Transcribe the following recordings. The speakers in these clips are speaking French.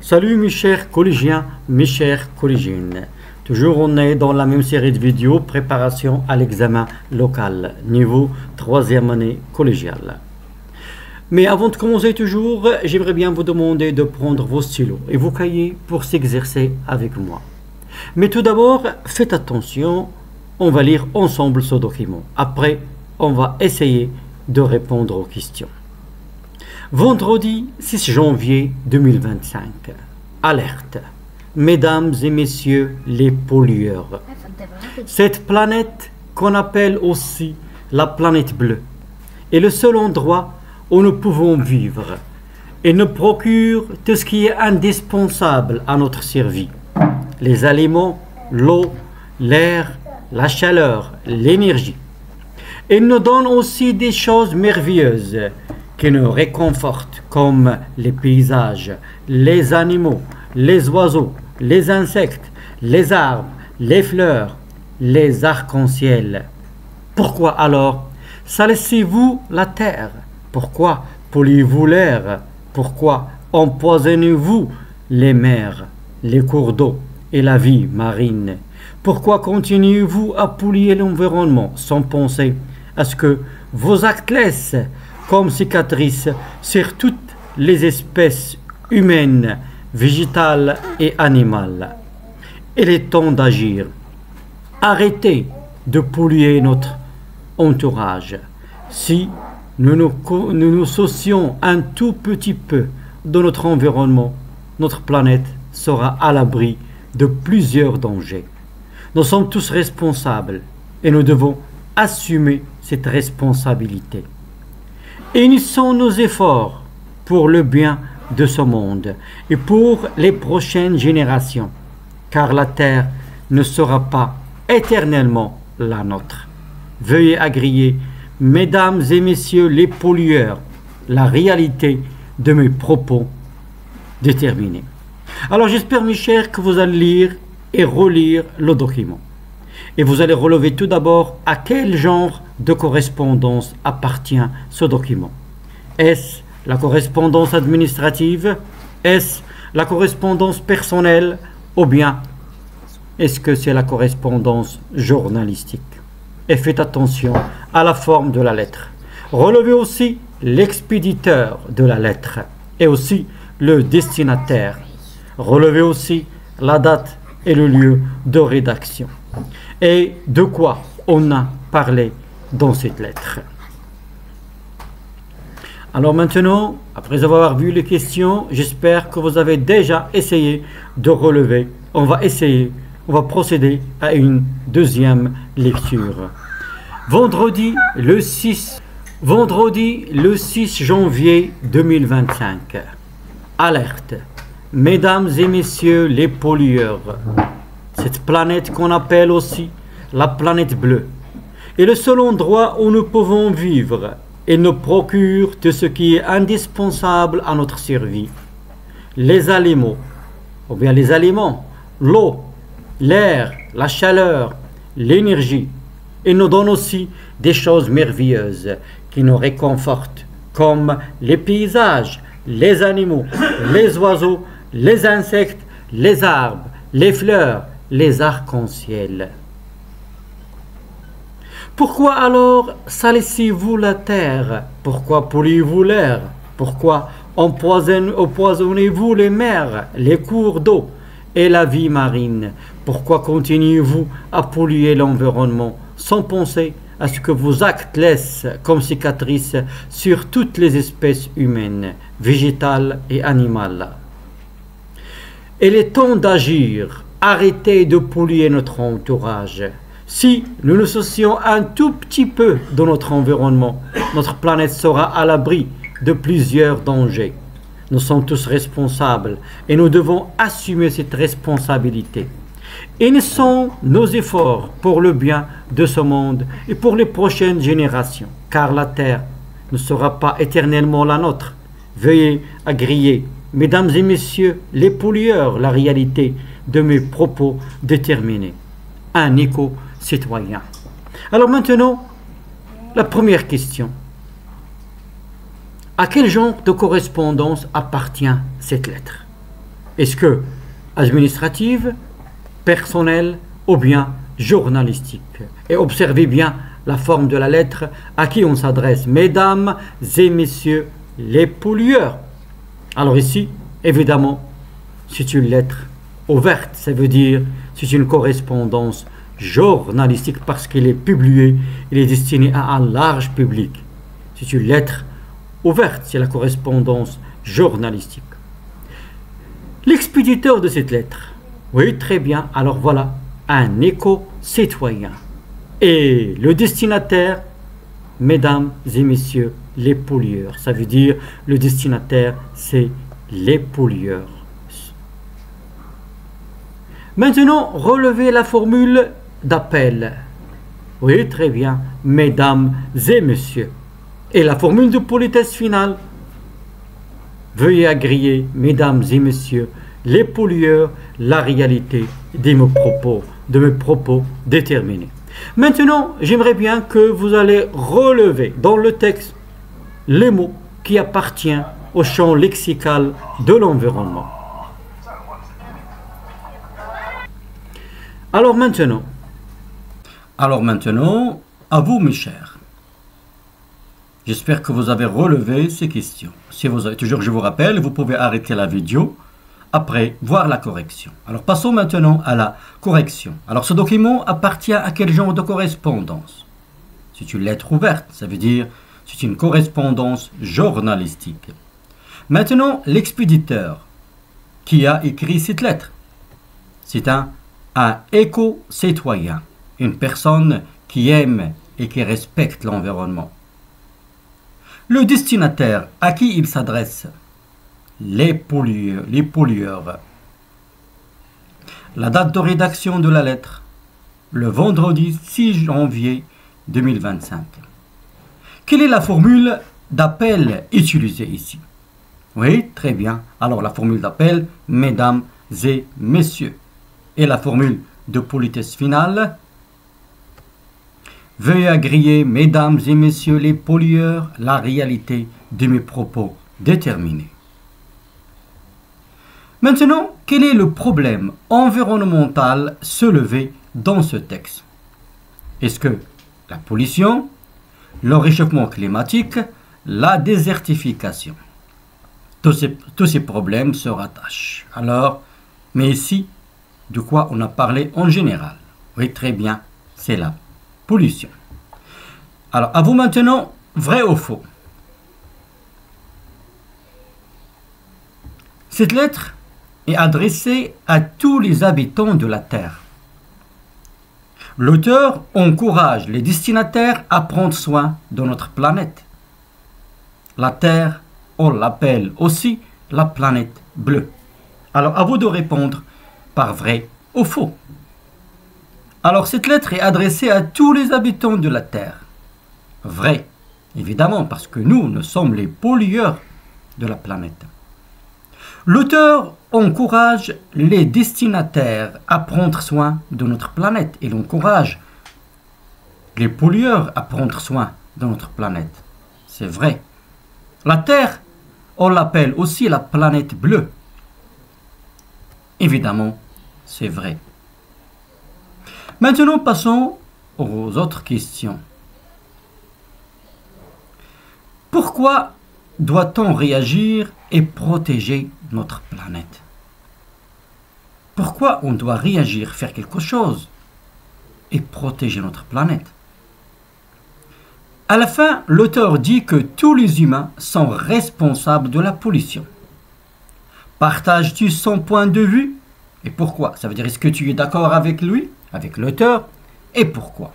Salut mes chers collégiens, mes chères collégiennes. Toujours on est dans la même série de vidéos, préparation à l'examen local, niveau 3e année collégiale. Mais avant de commencer toujours, j'aimerais bien vous demander de prendre vos stylos et vos cahiers pour s'exercer avec moi. Mais tout d'abord, faites attention, on va lire ensemble ce document. Après, on va essayer de répondre aux questions. Vendredi 6 janvier 2025. Alerte. Mesdames et messieurs les pollueurs. Cette planète qu'on appelle aussi la planète bleue est le seul endroit où nous pouvons vivre et nous procure tout ce qui est indispensable à notre survie. Les aliments, l'eau, l'air, la chaleur, l'énergie. Elle nous donne aussi des choses merveilleuses qui nous réconfortent comme les paysages, les animaux, les oiseaux, les insectes, les arbres, les fleurs, les arcs-en-ciel. Pourquoi alors salissez-vous la terre? Pourquoi polluez-vous l'air? Pourquoi empoisonnez-vous les mers, les cours d'eau et la vie marine? Pourquoi continuez-vous à polluer l'environnement sans penser à ce que vos actes laissent comme cicatrices sur toutes les espèces humaines, végétales et animales? Il est temps d'agir. Arrêtez de polluer notre entourage. Si nous nous soucions un tout petit peu de notre environnement, notre planète sera à l'abri de plusieurs dangers. Nous sommes tous responsables et nous devons assumer cette responsabilité. Unissons nos efforts pour le bien de ce monde et pour les prochaines générations, car la Terre ne sera pas éternellement la nôtre. Veuillez agréer, mesdames et messieurs les pollueurs, la réalité de mes propos déterminés. Alors j'espère mes chers que vous allez lire et relire le document. Et vous allez relever tout d'abord à quel genre de correspondance appartient ce document. Est-ce la correspondance administrative? Est-ce la correspondance personnelle? Ou bien est-ce que c'est la correspondance journalistique? Et faites attention à la forme de la lettre. Relevez aussi l'expéditeur de la lettre et aussi le destinataire. Relevez aussi la date et le lieu de rédaction. Et de quoi on a parlé dans cette lettre. Alors maintenant, après avoir vu les questions, j'espère que vous avez déjà essayé de relever. On va procéder à une deuxième lecture. Vendredi le 6 janvier 2025. Alerte. Mesdames et messieurs les pollueurs, cette planète qu'on appelle aussi la planète bleue est le seul endroit où nous pouvons vivre et nous procure tout ce qui est indispensable à notre survie. Les aliments, l'eau, l'air, la chaleur, l'énergie, et nous donne aussi des choses merveilleuses qui nous réconfortent comme les paysages, les animaux, les oiseaux, les insectes, les arbres, les fleurs, les arcs-en-ciel. Pourquoi alors salissez-vous la terre? Pourquoi polluez-vous l'air? Pourquoi empoisonnez-vous les mers, les cours d'eau et la vie marine? Pourquoi continuez-vous à polluer l'environnement sans penser à ce que vos actes laissent comme cicatrices sur toutes les espèces humaines, végétales et animales? Il est temps d'agir. Arrêtez de polluer notre entourage. Si nous nous soucions un tout petit peu de notre environnement, notre planète sera à l'abri de plusieurs dangers. Nous sommes tous responsables et nous devons assumer cette responsabilité. Unissons nos efforts pour le bien de ce monde et pour les prochaines générations, car la Terre ne sera pas éternellement la nôtre. Veuillez agréer, mesdames et messieurs les pollueurs, la réalité de mes propos déterminés. Un éco-citoyen. Alors maintenant, la première question. À quel genre de correspondance appartient cette lettre? Est-ce que administrative, personnelle ou bien journalistique? Et observez bien la forme de la lettre à qui on s'adresse. Mesdames et messieurs les pollueurs. Alors ici, évidemment, c'est une lettre ouverte. Ça veut dire c'est une correspondance journalistique parce qu'elle est publiée, elle est destinée à un large public. C'est une lettre ouverte, c'est la correspondance journalistique. L'expéditeur de cette lettre, oui, très bien, alors voilà, un éco-citoyen. Et le destinataire, mesdames et messieurs, les pollueurs. Ça veut dire le destinataire, c'est les pollueurs. Maintenant, relevez la formule d'appel. Oui, très bien, mesdames et messieurs. Et la formule de politesse finale. Veuillez agréer, mesdames et messieurs, les pollueurs, la réalité de mes propos déterminés. Maintenant, j'aimerais bien que vous allez relever dans le texte les mots qui appartiennent au champ lexical de l'environnement. Alors maintenant, à vous mes chers. J'espère que vous avez relevé ces questions. Si vous avez, toujours je vous rappelle, vous pouvez arrêter la vidéo après voir la correction. Alors passons maintenant à la correction. Alors ce document appartient à quel genre de correspondance? C'est une lettre ouverte, ça veut dire c'est une correspondance journalistique. Maintenant, l'expéditeur qui a écrit cette lettre, c'est un éco-citoyen, une personne qui aime et qui respecte l'environnement. Le destinataire, à qui il s'adresse? Les pollueurs. La date de rédaction de la lettre, le vendredi 6 janvier 2025. Quelle est la formule d'appel utilisée ici? Oui, très bien. Alors la formule d'appel, mesdames et messieurs. Et la formule de politesse finale, veuillez agréer, mesdames et messieurs les pollueurs, la réalité de mes propos déterminés. Maintenant, quel est le problème environnemental soulevé dans ce texte? Est-ce que la pollution, le réchauffement climatique, la désertification? Tous ces problèmes se rattachent. Alors, mais ici, de quoi on a parlé en général? Oui, très bien, c'est la pollution. Alors, à vous maintenant, vrai ou faux? Cette lettre est adressée à tous les habitants de la Terre. L'auteur encourage les destinataires à prendre soin de notre planète. La Terre, on l'appelle aussi la planète bleue. Alors, à vous de répondre par vrai ou faux. Alors, cette lettre est adressée à tous les habitants de la Terre. Vrai, évidemment, parce que nous sommes les pollueurs de la planète. L'auteur encourage les destinataires à prendre soin de notre planète. Il encourage les pollueurs à prendre soin de notre planète. C'est vrai. La Terre, on l'appelle aussi la planète bleue. Évidemment, c'est vrai. Maintenant, passons aux autres questions. Pourquoi doit-on réagir et protéger notre planète? Pourquoi on doit réagir, faire quelque chose et protéger notre planète? À la fin, l'auteur dit que tous les humains sont responsables de la pollution. Partages-tu son point de vue? Et pourquoi? Ça veut dire, est-ce que tu es d'accord avec lui, avec l'auteur? Et pourquoi?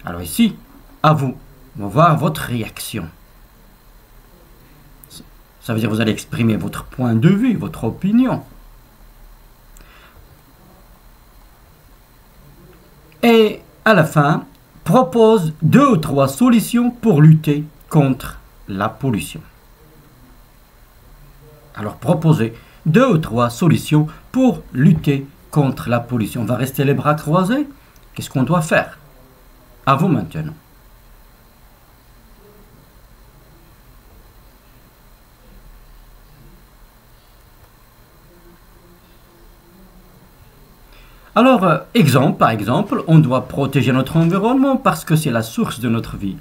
Alors ici, à vous, on va voir votre réaction. Ça veut dire que vous allez exprimer votre point de vue, votre opinion. Et à la fin, propose 2 ou 3 solutions pour lutter contre la pollution. Alors proposez 2 ou 3 solutions pour lutter contre la pollution. On va rester les bras croisés. Qu'est-ce qu'on doit faire? À vous maintenant. Alors, exemple, par exemple, on doit protéger notre environnement parce que c'est la source de notre vie.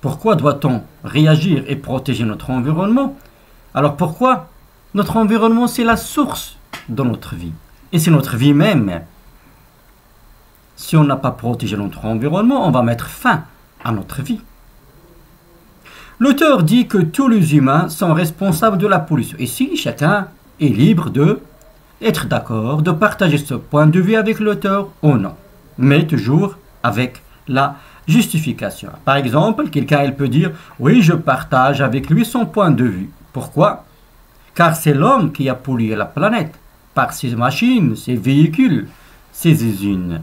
Pourquoi doit-on réagir et protéger notre environnement? Alors pourquoi? Notre environnement, c'est la source de notre vie. Et c'est notre vie même. Si on n'a pas protégé notre environnement, on va mettre fin à notre vie. L'auteur dit que tous les humains sont responsables de la pollution. Ici, chacun est libre d'être d'accord, de partager ce point de vue avec l'auteur ou non. Mais toujours avec la justification. Par exemple, quelqu'un peut dire « Oui, je partage avec lui son point de vue. » Pourquoi? Car c'est l'homme qui a pollué la planète par ses machines, ses véhicules, ses usines.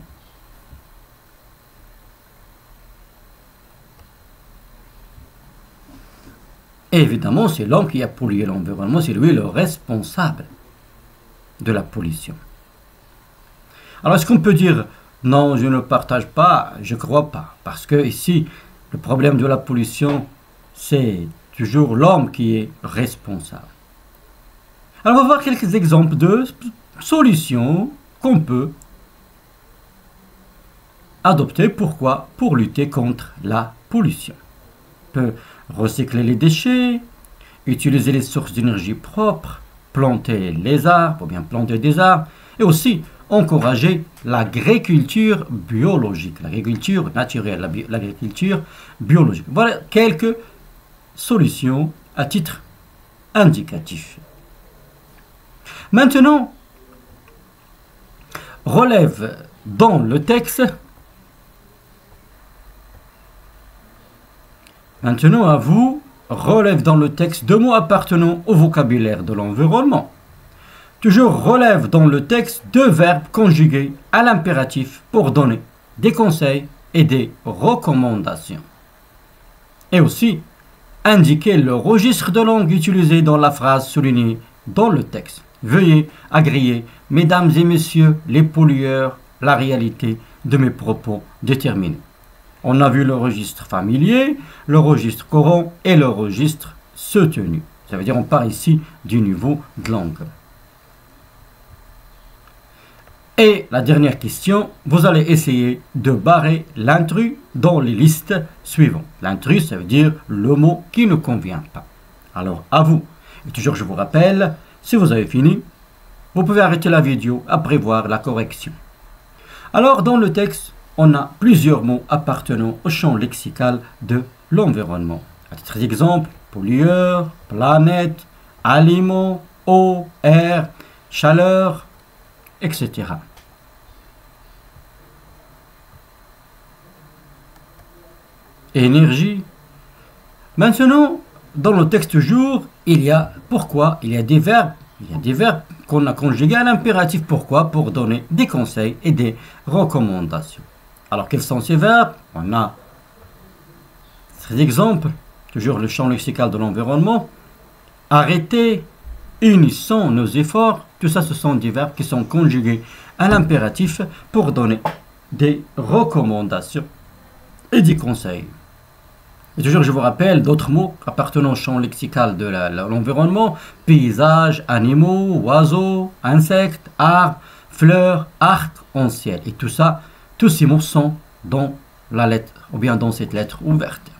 Et évidemment, c'est l'homme qui a pollué l'environnement, c'est lui le responsable de la pollution. Alors, est-ce qu'on peut dire « Non, je ne partage pas, je ne crois pas », parce que ici, le problème de la pollution, c'est toujours l'homme qui est responsable. Alors, on va voir quelques exemples de solutions qu'on peut adopter. Pourquoi? Pour lutter contre la pollution. On peut recycler les déchets, utiliser les sources d'énergie propres, planter les arbres, ou bien planter des arbres, et aussi encourager l'agriculture biologique, l'agriculture naturelle, l'agriculture biologique. Voilà quelques solutions à titre indicatif. Maintenant, relève dans le texte. Maintenant, à vous, relève dans le texte deux mots appartenant au vocabulaire de l'environnement. Toujours relève dans le texte deux verbes conjugués à l'impératif pour donner des conseils et des recommandations. Et aussi, indiquer le registre de langue utilisé dans la phrase soulignée dans le texte. Veuillez agréer, mesdames et messieurs les pollueurs, la réalité de mes propos déterminés. On a vu le registre familier, le registre courant et le registre soutenu. Ça veut dire on part ici du niveau de langue. Et la dernière question, vous allez essayer de barrer l'intrus dans les listes suivantes. L'intrus, ça veut dire le mot qui ne convient pas. Alors, à vous. Et toujours, je vous rappelle, si vous avez fini, vous pouvez arrêter la vidéo après voir la correction. Alors, dans le texte, on a plusieurs mots appartenant au champ lexical de l'environnement. À titre d'exemple, pollueur, planète, aliments, eau, air, chaleur, etc. Énergie. Maintenant, dans le texte jour, il y a pourquoi, il y a des verbes qu'on a conjugués à l'impératif pourquoi pour donner des conseils et des recommandations. Alors, quels sont ces verbes? On a ces exemples, toujours le champ lexical de l'environnement. Arrêter, unissons nos efforts. Tout ça, ce sont des verbes qui sont conjugués à l'impératif pour donner des recommandations et des conseils. Et toujours, je vous rappelle d'autres mots appartenant au champ lexical de l'environnement. Paysage, animaux, oiseaux, insectes, arbres, fleurs, arc en ciel. Et tout ça, tous ces mots sont dans la lettre, ou bien dans cette lettre ouverte.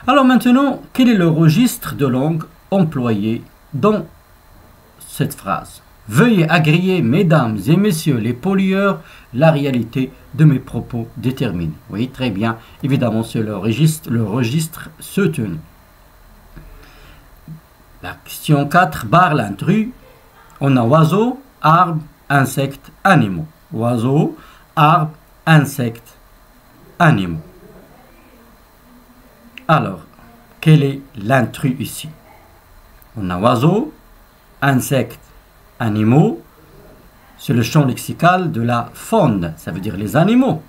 Alors maintenant, quel est le registre de langue employé dans cette phrase? Veuillez agréer, mesdames et messieurs les pollueurs, la réalité de mes propos déterminés. Oui, très bien. Évidemment, c'est le registre soutenu. La question 4, barre l'intrus. On a oiseaux, arbres, insectes, animaux. Oiseaux, arbres, insectes, animaux. Alors, quel est l'intrus ici? On a oiseaux, insectes, animaux. C'est le champ lexical de la faune, ça veut dire les animaux.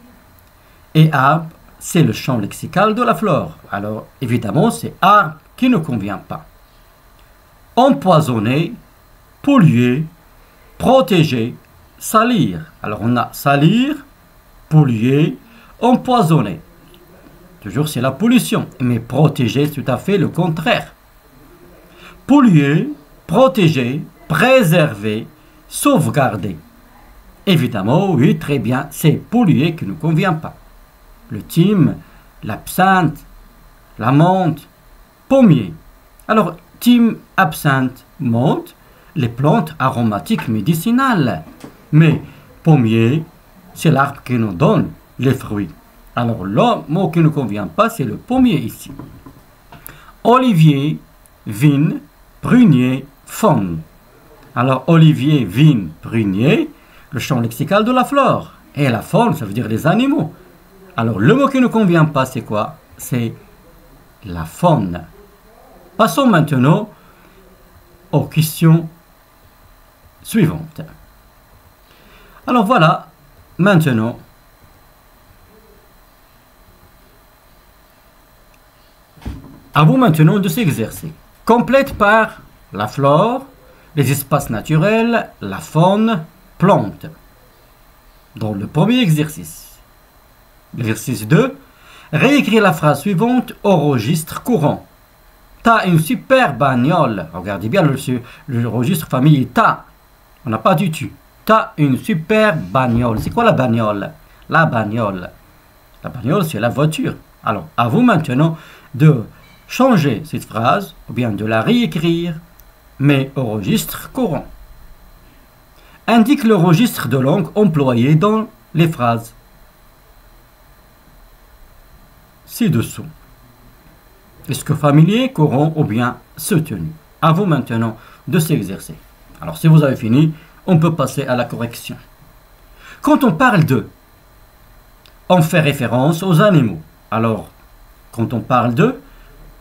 Et arbre, c'est le champ lexical de la flore. Alors, évidemment, c'est arbre qui ne convient pas. Empoisonner, polluer, protéger, salir. Alors, on a salir, polluer, empoisonner. Toujours, c'est la pollution. Mais protéger, c'est tout à fait le contraire. Polluer, protéger, préserver, sauvegarder. Évidemment, oui, très bien, c'est pollué qui ne convient pas. Le thym, l'absinthe, la menthe, pommier. Alors, thym, absinthe, menthe, les plantes aromatiques médicinales. Mais pommier, c'est l'arbre qui nous donne les fruits. Alors, le mot qui ne convient pas, c'est le pommier ici. Olivier, vigne, prunier, faune. Alors, olivier, vigne, prunier, le champ lexical de la flore. Et la faune, ça veut dire les animaux. Alors, le mot qui ne convient pas, c'est quoi? C'est la faune. Passons maintenant aux questions suivantes. Alors voilà, maintenant, à vous maintenant de s'exercer. Complète par la flore, les espaces naturels, la faune, plantes. Dans le premier exercice. L'exercice 2, réécrire la phrase suivante au registre courant. T'as une super bagnole. Regardez bien le registre familier. T'as. On n'a pas du tu. T'as une super bagnole. C'est quoi la bagnole? La bagnole. La bagnole, c'est la voiture. Alors, à vous maintenant de changer cette phrase ou bien de la réécrire, mais au registre courant. Indique le registre de langue employé dans les phrases ci-dessous. Est-ce que familier, courant ou bien soutenu? À vous maintenant de s'exercer. Alors si vous avez fini, on peut passer à la correction. Quand on parle de, on fait référence aux animaux. Alors, quand on parle de,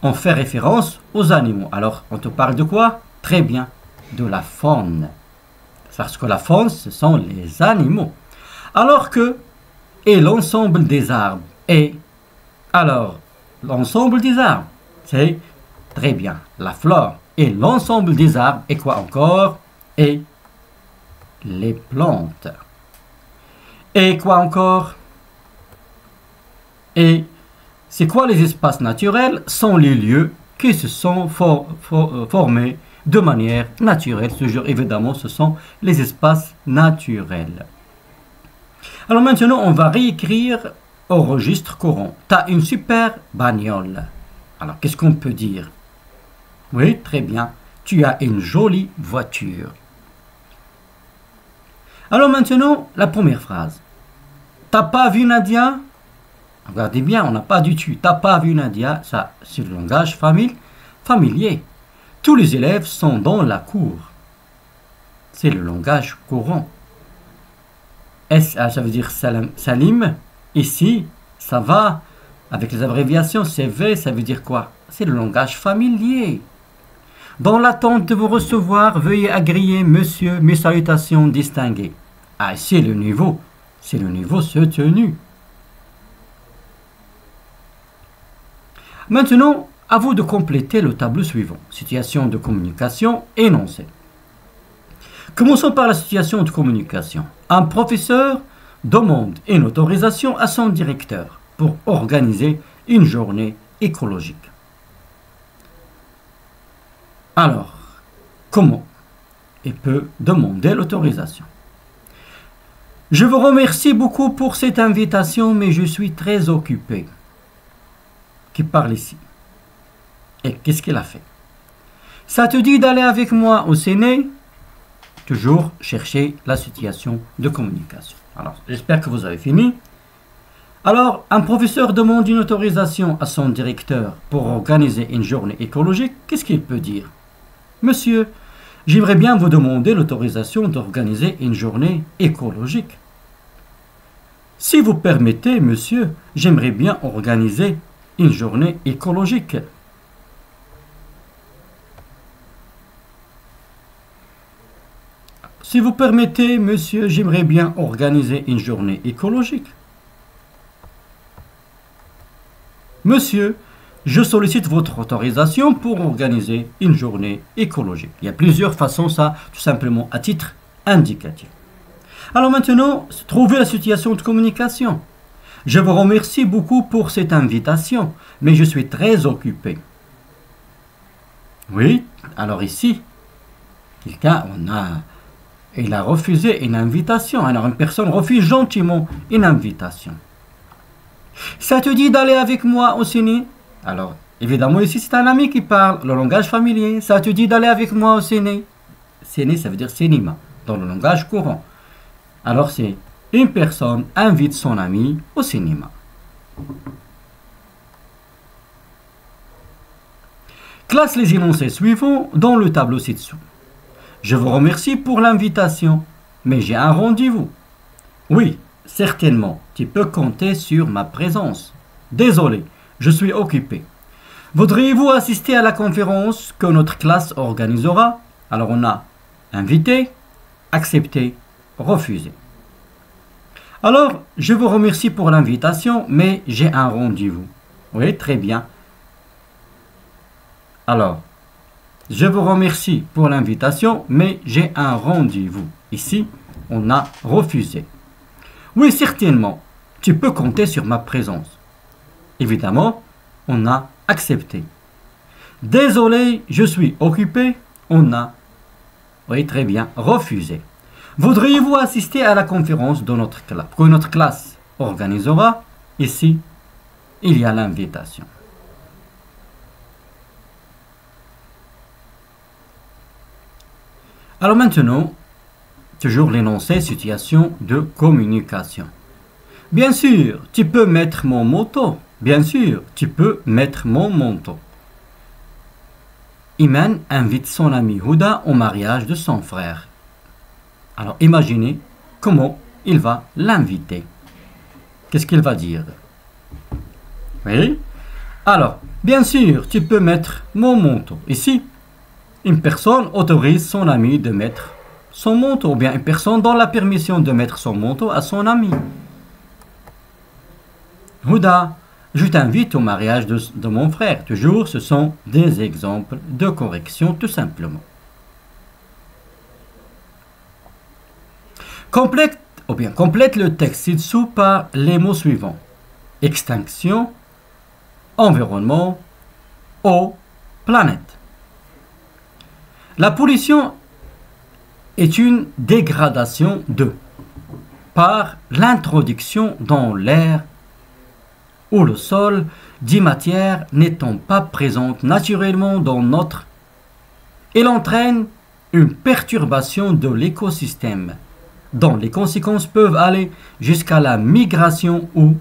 on fait référence aux animaux. Alors, on te parle de quoi? Très bien, de la faune. Parce que la faune, ce sont les animaux. Alors que, et l'ensemble des arbres. Et, alors, l'ensemble des arbres, c'est très bien, la flore. Et l'ensemble des arbres, et quoi encore? Et les plantes. Et quoi encore? Et c'est quoi les espaces naturels? Sont les lieux qui se sont formés de manière naturelle. Toujours, évidemment, ce sont les espaces naturels. Alors maintenant, on va réécrire au registre courant. Tu as une super bagnole. Alors, qu'est-ce qu'on peut dire? Oui, très bien. Tu as une jolie voiture. Alors maintenant, la première phrase. T'as pas vu Nadia? Regardez bien, on n'a pas du tu. T'as pas vu Nadia? Ça, c'est le langage familier. Tous les élèves sont dans la cour. C'est le langage courant. Ça veut dire Salim. Ici, ça va. Avec les abréviations, CV, ça veut dire quoi? C'est le langage familier. Dans l'attente de vous recevoir, veuillez agréer, monsieur, mes salutations distinguées. Ah, c'est le niveau. C'est le niveau soutenu. Maintenant, à vous de compléter le tableau suivant. Situation de communication, énoncé. Commençons par la situation de communication. Un professeur demande une autorisation à son directeur pour organiser une journée écologique. Alors, comment il peut demander l'autorisation? Je vous remercie beaucoup pour cette invitation, mais je suis très occupé. Qui parle ici? Et qu'est-ce qu'il a fait? Ça te dit d'aller avec moi au Séné? Toujours chercher la situation de communication. Alors, j'espère que vous avez fini. Alors, un professeur demande une autorisation à son directeur pour organiser une journée écologique. Qu'est-ce qu'il peut dire? Monsieur, j'aimerais bien vous demander l'autorisation d'organiser une journée écologique. Si vous permettez, monsieur, j'aimerais bien organiser une journée écologique. Si vous permettez, monsieur, j'aimerais bien organiser une journée écologique. Monsieur, je sollicite votre autorisation pour organiser une journée écologique. Il y a plusieurs façons, ça, tout simplement à titre indicatif. Alors maintenant, trouvez la situation de communication. Je vous remercie beaucoup pour cette invitation, mais je suis très occupé. Oui, alors ici, on a Il a refusé une invitation. Alors une personne refuse gentiment une invitation. Ça te dit d'aller avec moi au ciné? Alors, évidemment, ici c'est un ami qui parle, le langage familier. Ça te dit d'aller avec moi au ciné? Ciné, ça veut dire cinéma, dans le langage courant. Alors c'est une personne invite son ami au cinéma. Classe les énoncés suivants dans le tableau ci-dessous. Je vous remercie pour l'invitation, mais j'ai un rendez-vous. Oui, certainement, tu peux compter sur ma présence. Désolé, je suis occupé. Voudriez-vous assister à la conférence que notre classe organisera? Alors on a invité, accepté, refusé. Alors, je vous remercie pour l'invitation, mais j'ai un rendez-vous. Oui, très bien. Alors, je vous remercie pour l'invitation, mais j'ai un rendez-vous. Ici, on a refusé. Oui, certainement, tu peux compter sur ma présence. Évidemment, on a accepté. Désolé, je suis occupé. On a, oui, très bien, refusé. Voudriez-vous assister à la conférence de notre classe, que notre classe organisera? Ici, il y a l'invitation. Alors maintenant, toujours l'énoncé situation de communication. Bien sûr, tu peux mettre mon manteau. Bien sûr, tu peux mettre mon manteau. Iman invite son ami Houda au mariage de son frère. Alors imaginez comment il va l'inviter. Qu'est-ce qu'il va dire? Oui. Alors, bien sûr, tu peux mettre mon manteau. Ici, une personne autorise son ami de mettre son manteau, ou bien une personne donne la permission de mettre son manteau à son ami. Houda, je t'invite au mariage de mon frère. Toujours, ce sont des exemples de correction, tout simplement. Complète le texte ci-dessous par les mots suivants. Extinction, environnement, eau, planète. La pollution est une dégradation par l'introduction dans l'air ou le sol des matières n'étant pas présentes naturellement dans notre. Elle entraîne une perturbation de l'écosystème, dont les conséquences peuvent aller jusqu'à la migration ou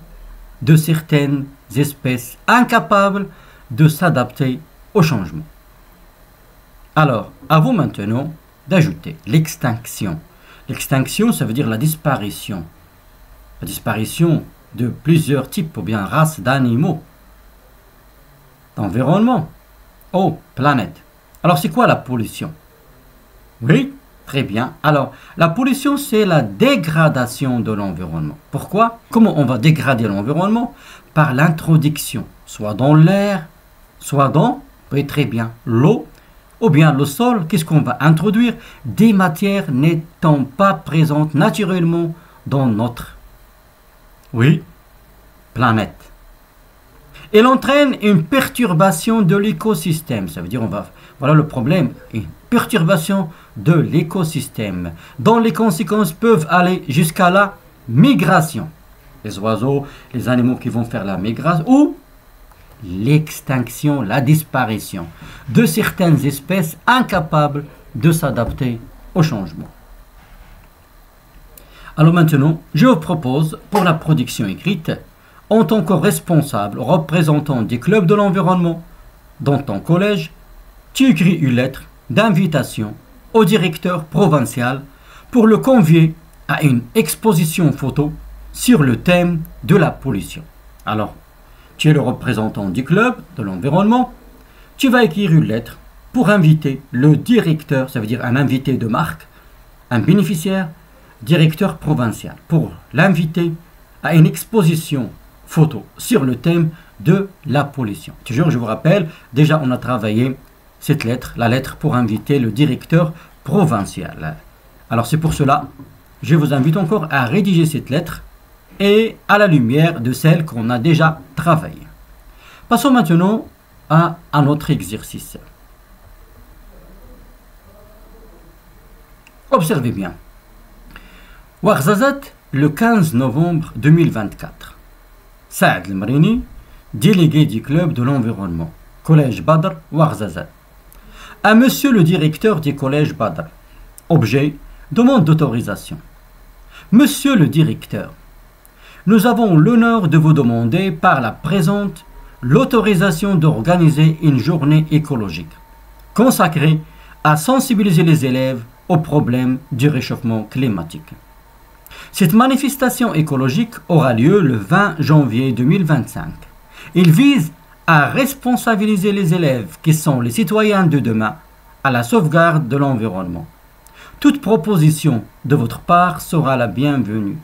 de certaines espèces incapables de s'adapter au changement. Alors, à vous maintenant d'ajouter l'extinction. L'extinction, ça veut dire la disparition. La disparition de plusieurs types ou bien races d'animaux. Environnement. Oh, planète. Alors, c'est quoi la pollution? Oui, très bien. Alors, la pollution, c'est la dégradation de l'environnement. Pourquoi? Comment on va dégrader l'environnement? Par l'introduction, soit dans l'air, soit dans, oui, très bien, l'eau, ou bien le sol. Qu'est-ce qu'on va introduire? Des matières n'étant pas présentes naturellement dans notre, oui, planète. Elle entraîne une perturbation de l'écosystème. Ça veut dire, voilà le problème, une perturbation de l'écosystème, dont les conséquences peuvent aller jusqu'à la migration. Les oiseaux, les animaux qui vont faire la migration, ou l'extinction, la disparition de certaines espèces incapables de s'adapter au changement. Alors maintenant, je vous propose pour la production écrite, en tant que responsable représentant des clubs de l'environnement dans ton collège, tu écris une lettre d'invitation au directeur provincial pour le convier à une exposition photo sur le thème de la pollution. Alors, tu es le représentant du club de l'environnement, tu vas écrire une lettre pour inviter le directeur, ça veut dire un invité de marque, un bénéficiaire, directeur provincial, pour l'inviter à une exposition photo sur le thème de la pollution. Toujours, je vous rappelle, déjà on a travaillé cette lettre, la lettre pour inviter le directeur provincial. Alors c'est pour cela, je vous invite encore à rédiger cette lettre et à la lumière de celle qu'on a déjà travaillée. Passons maintenant à un autre exercice. Observez bien. Ouarzazate, le 15 novembre 2024. Saad El-Mrini, délégué du club de l'environnement, collège Badr, Ouarzazate. À monsieur le directeur du collège Badr. Objet, demande d'autorisation. Monsieur le directeur, nous avons l'honneur de vous demander par la présente l'autorisation d'organiser une journée écologique consacrée à sensibiliser les élèves aux problèmes du réchauffement climatique. Cette manifestation écologique aura lieu le 20 janvier 2025. Il vise à responsabiliser les élèves qui sont les citoyens de demain à la sauvegarde de l'environnement. Toute proposition de votre part sera la bienvenue.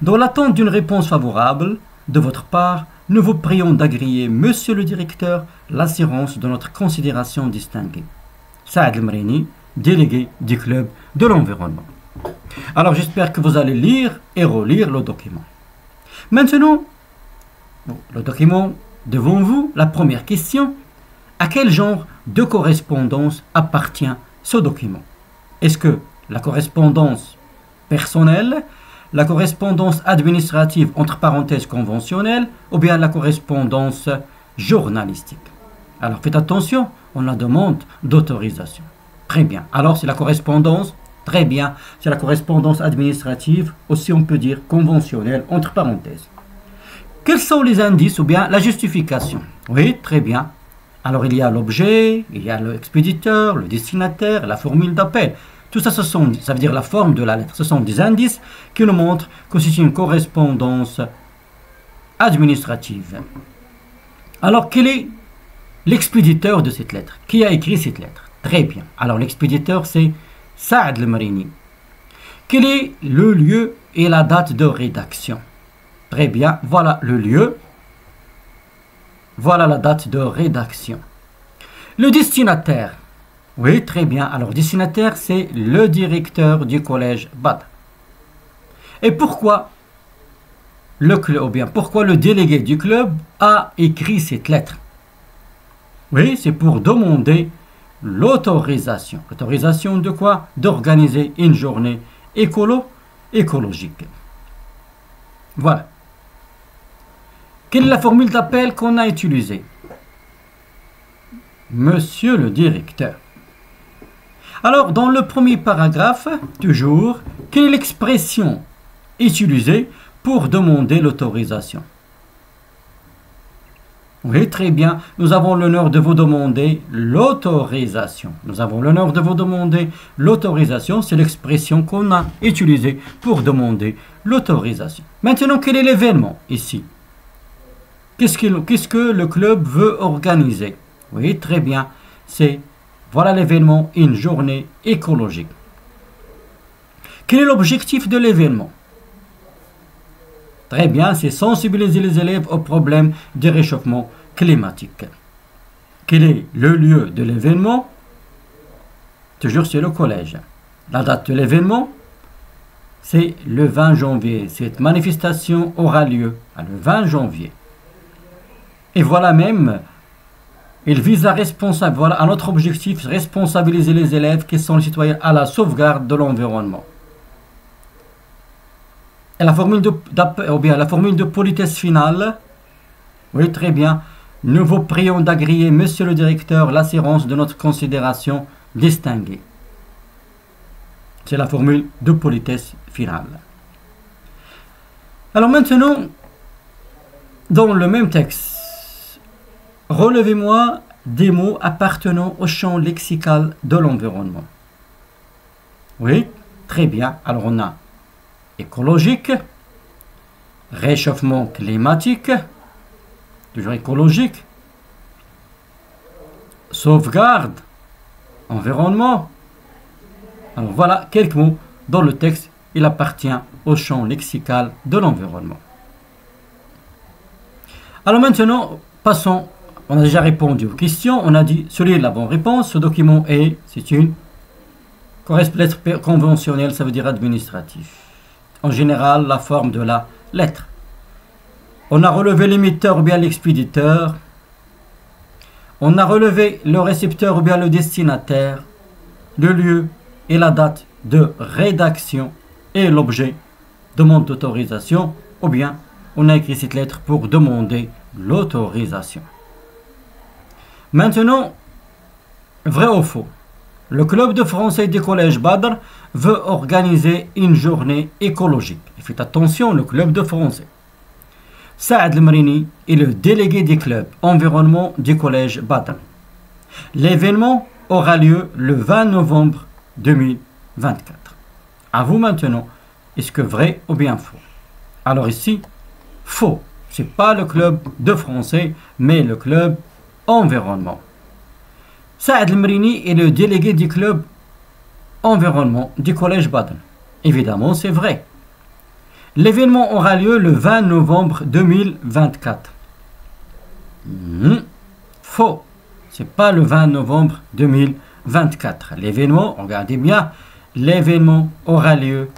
Dans l'attente d'une réponse favorable de votre part, nous vous prions d'agréer, monsieur le directeur, l'assurance de notre considération distinguée. Saad El-Mrini, délégué du club de l'environnement. Alors j'espère que vous allez lire et relire le document. Maintenant, le document devant vous, la première question, à quel genre de correspondance appartient ce document? Est-ce que la correspondance personnelle, la correspondance administrative entre parenthèses conventionnelle ou bien la correspondance journalistique? Alors faites attention, on la demande d'autorisation. Très bien. Alors c'est la correspondance, très bien, c'est la correspondance administrative, aussi on peut dire conventionnelle entre parenthèses. Quels sont les indices ou bien la justification? Oui, très bien. Alors il y a l'objet, il y a l'expéditeur, le destinataire, la formule d'appel. Tout ça, ça veut dire la forme de la lettre. Ce sont des indices qui nous montrent que c'est une correspondance administrative. Alors quel est l'expéditeur de cette lettre? Qui a écrit cette lettre? Très bien. Alors l'expéditeur c'est Saad El-Mrini. Quel est le lieu et la date de rédaction? Très bien. Voilà le lieu. Voilà la date de rédaction. Le destinataire. Oui, très bien. Alors, destinataire, c'est le directeur du collège Badr. Et pourquoi le club, ou bien pourquoi le délégué du club a écrit cette lettre? Oui, c'est pour demander l'autorisation. L'autorisation de quoi? D'organiser une journée écologique. Voilà. Quelle est la formule d'appel qu'on a utilisée? Monsieur le directeur. Alors, dans le premier paragraphe, toujours, quelle est l'expression utilisée pour demander l'autorisation? Oui, très bien. Nous avons l'honneur de vous demander l'autorisation. Nous avons l'honneur de vous demander l'autorisation. C'est l'expression qu'on a utilisée pour demander l'autorisation. Maintenant, quel est l'événement ici? Qu'est-ce que le club veut organiser? Oui, très bien. C'est, voilà l'événement, une journée écologique. Quel est l'objectif de l'événement? Très bien, c'est sensibiliser les élèves aux problèmes du réchauffement climatique. Quel est le lieu de l'événement? Toujours c'est le collège. La date de l'événement, c'est le 20 janvier. Cette manifestation aura lieu le 20 janvier. Et voilà même, il vise à voilà, à notre objectif, responsabiliser les élèves qui sont les citoyens à la sauvegarde de l'environnement. Et la formule de politesse finale, oui, très bien. Nous vous prions d'agréer, monsieur le directeur, l'assurance de notre considération distinguée. C'est la formule de politesse finale. Alors maintenant, dans le même texte, relevez-moi des mots appartenant au champ lexical de l'environnement. Oui, très bien. Alors on a écologique, réchauffement climatique, toujours écologique, sauvegarde, environnement. Alors voilà quelques mots dans le texte, il appartient au champ lexical de l'environnement. Alors maintenant, passons, on a déjà répondu aux questions, on a dit celui de la bonne réponse, ce document c'est une lettre conventionnelle, ça veut dire administratif. En général, la forme de la lettre. On a relevé l'émetteur ou bien l'expéditeur. On a relevé le récepteur ou bien le destinataire, le lieu et la date de rédaction et l'objet demande d'autorisation, ou bien on a écrit cette lettre pour demander l'autorisation. Maintenant, vrai ou faux? Le club de français du collège Badr veut organiser une journée écologique. Et faites attention, le club de français. Saad El-Mrini est le délégué du club environnement du collège Badr. L'événement aura lieu le 20 novembre 2024. À vous maintenant, est-ce que vrai ou bien faux? Alors ici, faux. Ce n'est pas le club de français, mais le club environnement. Saad El-Mrini est le délégué du club environnement du collège Badr. Évidemment, c'est vrai. L'événement aura lieu le 20 novembre 2024. Faux. Ce n'est pas le 20 novembre 2024. L'événement, regardez bien, l'événement aura lieu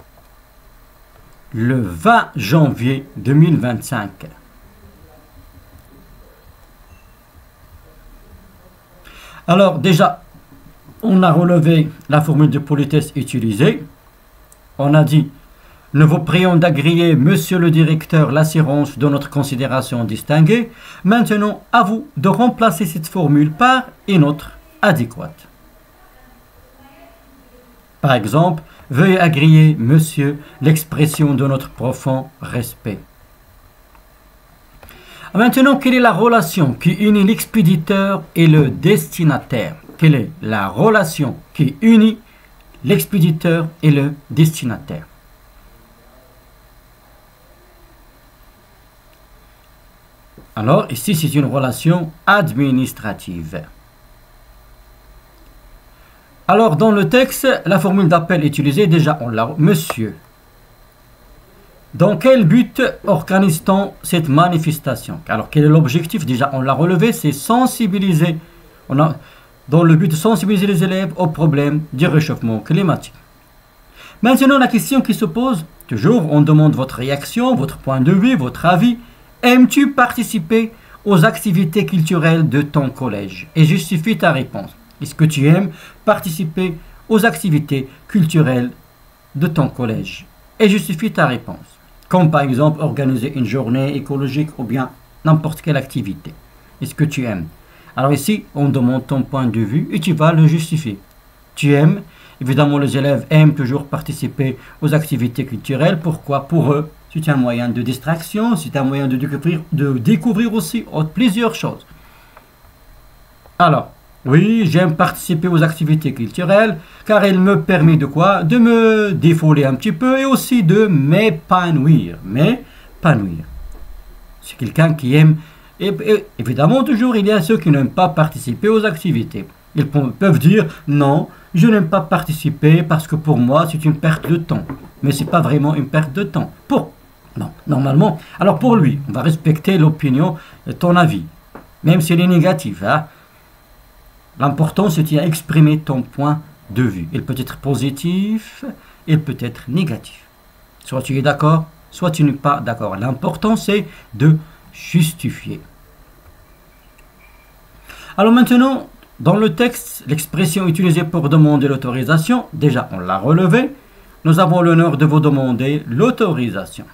le 20 janvier 2025. Alors déjà, on a relevé la formule de politesse utilisée. On a dit, nous vous prions d'agréer, monsieur le directeur, l'assurance de notre considération distinguée. Maintenant, à vous de remplacer cette formule par une autre adéquate. Par exemple, veuillez agréer, monsieur, l'expression de notre profond respect. Maintenant, quelle est la relation qui unit l'expéditeur et le destinataire? Quelle est la relation qui unit l'expéditeur et le destinataire? Alors, ici, c'est une relation administrative. Alors, dans le texte, la formule d'appel utilisée, déjà, on l'a. Monsieur, dans quel but organise-t-on cette manifestation? Alors, quel est l'objectif? Déjà, on l'a relevé, c'est sensibiliser. Dans le but de sensibiliser les élèves au problème du réchauffement climatique. Maintenant, la question qui se pose, toujours, on demande votre réaction, votre point de vue, votre avis. Aimes-tu participer aux activités culturelles de ton collège? Et justifie ta réponse. Est-ce que tu aimes participer aux activités culturelles de ton collège? Et justifie ta réponse. Comme par exemple organiser une journée écologique ou bien n'importe quelle activité. Est-ce que tu aimes? Alors ici, on demande ton point de vue et tu vas le justifier. Tu aimes? Évidemment, les élèves aiment toujours participer aux activités culturelles. Pourquoi? Pour eux, c'est un moyen de distraction, c'est un moyen de découvrir aussi plusieurs choses. Alors, oui, j'aime participer aux activités culturelles car il me permet de quoi? De me défouler un petit peu et aussi de m'épanouir. M'épanouir. C'est quelqu'un qui aime. Et évidemment, toujours, il y a ceux qui n'aiment pas participer aux activités. Ils peuvent dire non, je n'aime pas participer parce que pour moi, c'est une perte de temps. Mais ce n'est pas vraiment une perte de temps. Non, normalement. Alors pour lui, on va respecter l'opinion, ton avis, même s'il est négatif. Hein? L'important, c'est d'exprimer ton point de vue. Il peut être positif, il peut être négatif. Soit tu es d'accord, soit tu n'es pas d'accord. L'important, c'est de justifier. Alors maintenant, dans le texte, l'expression utilisée pour demander l'autorisation, déjà on l'a relevé. Nous avons l'honneur de vous demander l'autorisation.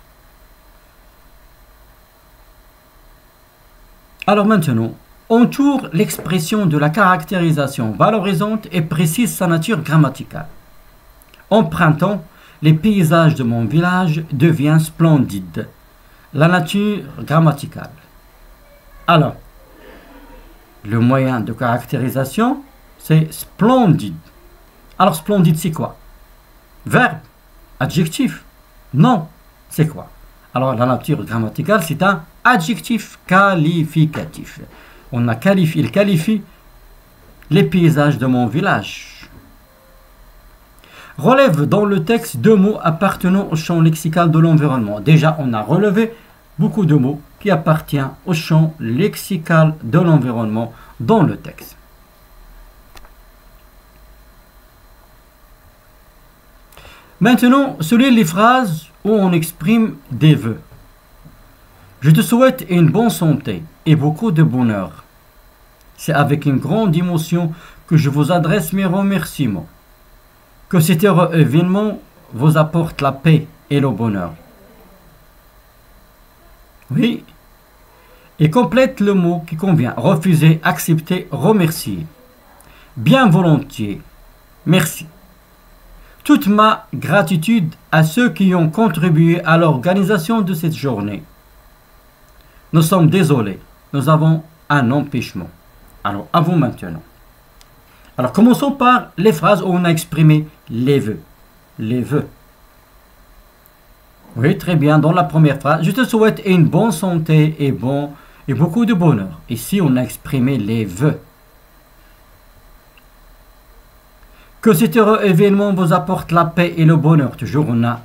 Alors maintenant, entoure l'expression de la caractérisation valorisante et précise sa nature grammaticale. Empruntant, les paysages de mon village deviennent splendides. La nature grammaticale. Alors, le moyen de caractérisation, c'est splendide. Alors, splendide, c'est quoi? Verbe? Adjectif? Non, c'est quoi? Alors, la nature grammaticale, c'est un adjectif qualificatif. Il qualifie les paysages de mon village. Relève dans le texte deux mots appartenant au champ lexical de l'environnement. Déjà, on a relevé beaucoup de mots qui appartiennent au champ lexical de l'environnement dans le texte. Maintenant, souligne les phrases où on exprime des vœux. Je te souhaite une bonne santé et beaucoup de bonheur. C'est avec une grande émotion que je vous adresse mes remerciements. Que cet heureux événement vous apporte la paix et le bonheur. Oui. Et complète le mot qui convient. Refuser, accepter, remercier. Bien volontiers. Merci. Toute ma gratitude à ceux qui ont contribué à l'organisation de cette journée. Nous sommes désolés. Nous avons un empêchement. Alors, à vous maintenant. Alors, commençons par les phrases où on a exprimé les vœux. Les vœux. Oui, très bien. Dans la première phrase, je te souhaite une bonne santé et beaucoup de bonheur. Ici, on a exprimé les vœux. Que cet heureux événement vous apporte la paix et le bonheur. Toujours, on a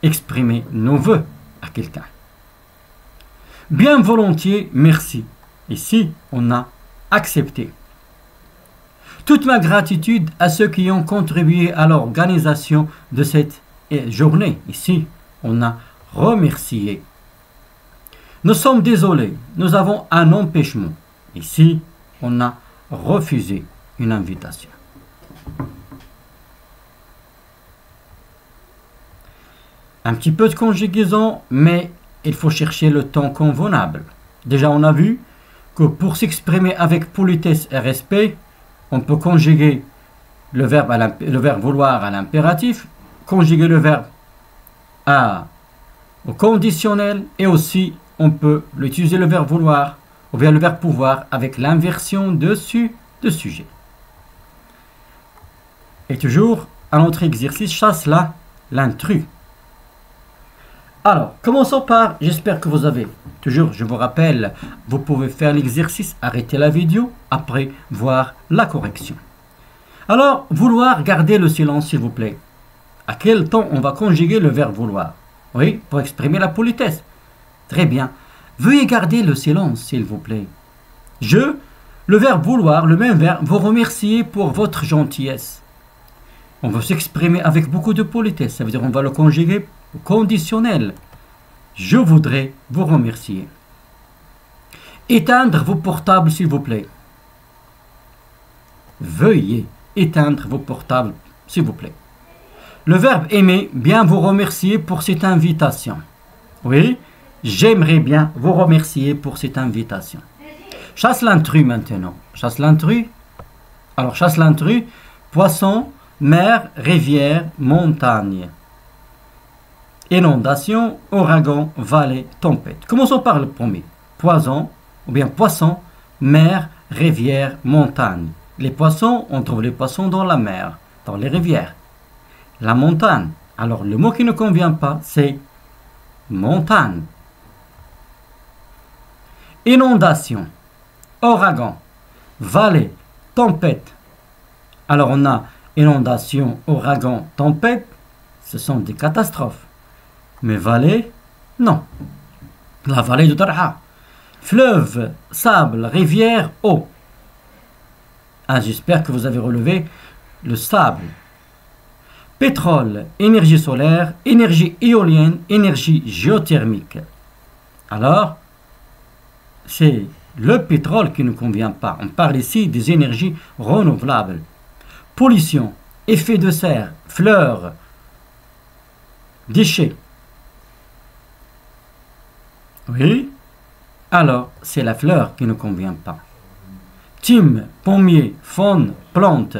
exprimé nos vœux à quelqu'un. Bien volontiers, merci. Ici, on a accepté. Toute ma gratitude à ceux qui ont contribué à l'organisation de cette journée. Ici, on a remercié. Nous sommes désolés, nous avons un empêchement. Ici, on a refusé une invitation. Un petit peu de conjugaison, mais il faut chercher le temps convenable. Déjà, on a vu que pour s'exprimer avec politesse et respect, on peut conjuguer le verbe vouloir à l'impératif, conjuguer le verbe au conditionnel, et aussi on peut utiliser le verbe vouloir ou bien le verbe pouvoir avec l'inversion dessus de sujet. Et toujours, un autre exercice, chasse l'intrus. Alors, commençons par, j'espère que vous avez, toujours, je vous rappelle, vous pouvez faire l'exercice, arrêter la vidéo, après voir la correction. Alors, vouloir, garder le silence, s'il vous plaît. À quel temps on va conjuguer le verbe vouloir? Oui, pour exprimer la politesse. Très bien. Veuillez garder le silence, s'il vous plaît. Le verbe vouloir, le même verbe, vous remercier pour votre gentillesse. On va s'exprimer avec beaucoup de politesse, ça veut dire on va le conjuguer au conditionnel. Je voudrais vous remercier. Éteindre vos portables, s'il vous plaît. Veuillez éteindre vos portables, s'il vous plaît. Le verbe aimer, bien vous remercier pour cette invitation. Oui, j'aimerais bien vous remercier pour cette invitation. Chasse l'intrus maintenant. Chasse l'intrus. Alors, chasse l'intrus, poisson, mer, rivière, montagne. Inondation, ouragan, vallée, tempête. Commençons par le premier. Poisson, ou bien poisson, mer, rivière, montagne. Les poissons, on trouve les poissons dans la mer, dans les rivières. La montagne. Alors, le mot qui ne convient pas, c'est montagne. Inondation, ouragan, vallée, tempête. Alors, on a inondation, ouragan, tempête. Ce sont des catastrophes. Mais vallée, non. La vallée de Darha. Fleuve, sable, rivière, eau. Ah, j'espère que vous avez relevé le sable. Pétrole, énergie solaire, énergie éolienne, énergie géothermique. Alors, c'est le pétrole qui ne convient pas. On parle ici des énergies renouvelables. Pollution, effet de serre, fleurs, déchets. Oui, alors c'est la fleur qui ne convient pas. Thym, pommier, faune, plante.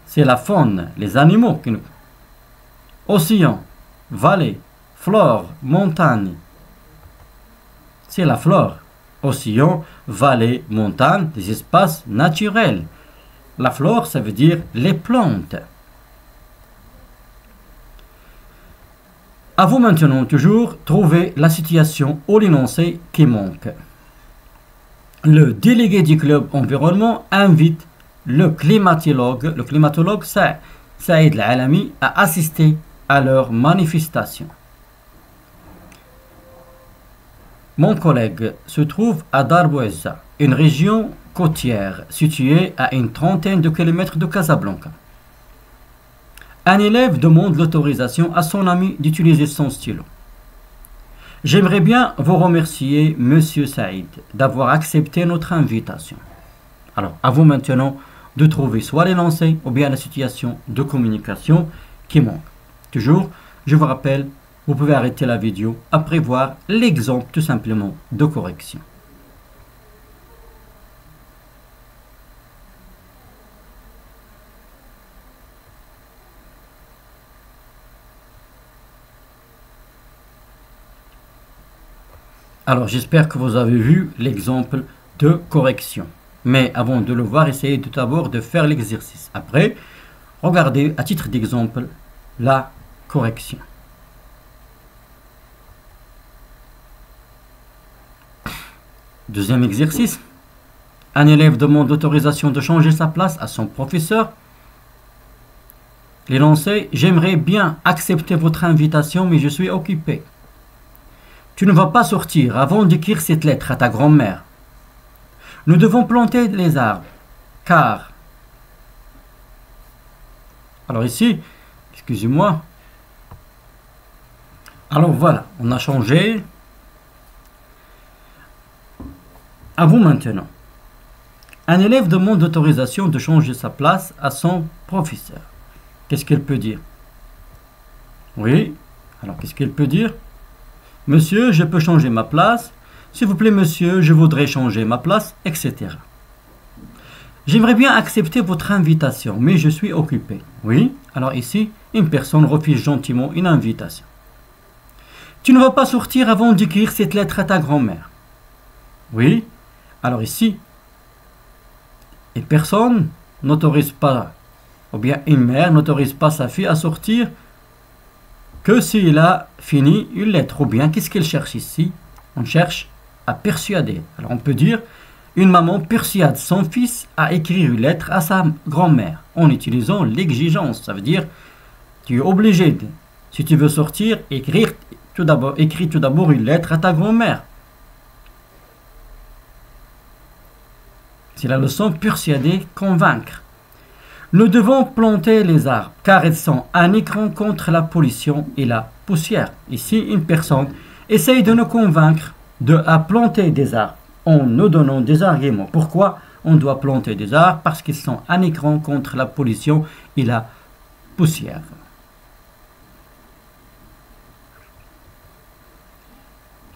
C'est la faune, les animaux qui nous... Océan, vallée, flore, montagne. C'est la flore. Océan, vallée, montagne, des espaces naturels. La flore, ça veut dire les plantes. À vous maintenant, toujours, trouver la situation ou l'énoncé qui manque. Le délégué du club environnement invite le climatologue Saïd Al-Alami a assisté à leur manifestation. Mon collègue se trouve à Darbouezza, une région côtière située à une trentaine de kilomètres de Casablanca. Un élève demande l'autorisation à son ami d'utiliser son stylo. J'aimerais bien vous remercier, Monsieur Saïd, d'avoir accepté notre invitation. Alors, à vous maintenant, de trouver soit l'énoncé ou bien la situation de communication qui manque. Toujours, je vous rappelle, vous pouvez arrêter la vidéo après voir l'exemple tout simplement de correction. Alors, j'espère que vous avez vu l'exemple de correction. Mais avant de le voir, essayez tout d'abord de faire l'exercice. Après, regardez à titre d'exemple la correction. Deuxième exercice. Un élève demande l'autorisation de changer sa place à son professeur. L'énoncé: j'aimerais bien accepter votre invitation, mais je suis occupé. Tu ne vas pas sortir avant d'écrire cette lettre à ta grand-mère. Nous devons planter les arbres, car... Alors ici, excusez-moi. Alors voilà, on a changé. À vous maintenant. Un élève demande l'autorisation de changer sa place à son professeur. Qu'est-ce qu'elle peut dire? Oui, alors qu'est-ce qu'elle peut dire? Monsieur, je peux changer ma place. S'il vous plaît, monsieur, je voudrais changer ma place, etc. J'aimerais bien accepter votre invitation, mais je suis occupé. Oui, alors ici, une personne refuse gentiment une invitation. Tu ne vas pas sortir avant d'écrire cette lettre à ta grand-mère. Oui, alors ici, une personne n'autorise pas, ou bien une mère n'autorise pas sa fille à sortir que s'il a fini une lettre. Ou bien, qu'est-ce qu'elle cherche ici? On cherche à persuader. Alors on peut dire, une maman persuade son fils à écrire une lettre à sa grand-mère en utilisant l'exigence. Ça veut dire, tu es obligé, si tu veux sortir, écris tout d'abord une lettre à ta grand-mère. C'est la leçon persuader, convaincre. Nous devons planter les arbres car ils sont un écran contre la pollution et la poussière. Ici, une personne essaye de nous convaincre à planter des arbres en nous donnant des arguments. Pourquoi on doit planter des arbres? Parce qu'ils sont un écran contre la pollution et la poussière.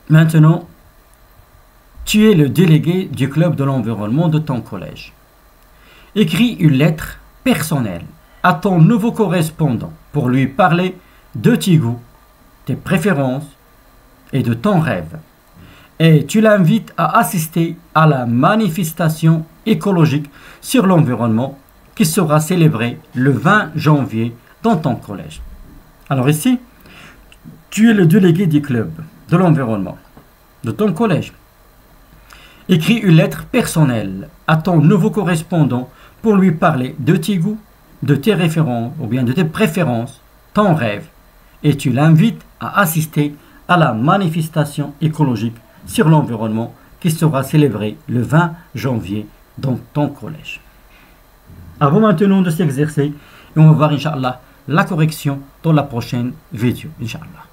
Maintenant, tu es le délégué du club de l'environnement de ton collège. Écris une lettre personnelle à ton nouveau correspondant pour lui parler de tes goûts, tes préférences et de ton rêve. Et tu l'invites à assister à la manifestation écologique sur l'environnement qui sera célébrée le 20 janvier dans ton collège. Alors ici, tu es le délégué du club de l'environnement de ton collège. Écris une lettre personnelle à ton nouveau correspondant pour lui parler de tes goûts, de tes références ou bien de tes préférences, ton rêve, et tu l'invites à assister à la manifestation écologique sur l'environnement qui sera célébrée le 20 janvier dans ton collège. À vous maintenant de s'exercer et on va voir, Inch'Allah, la correction dans la prochaine vidéo, Inch'Allah.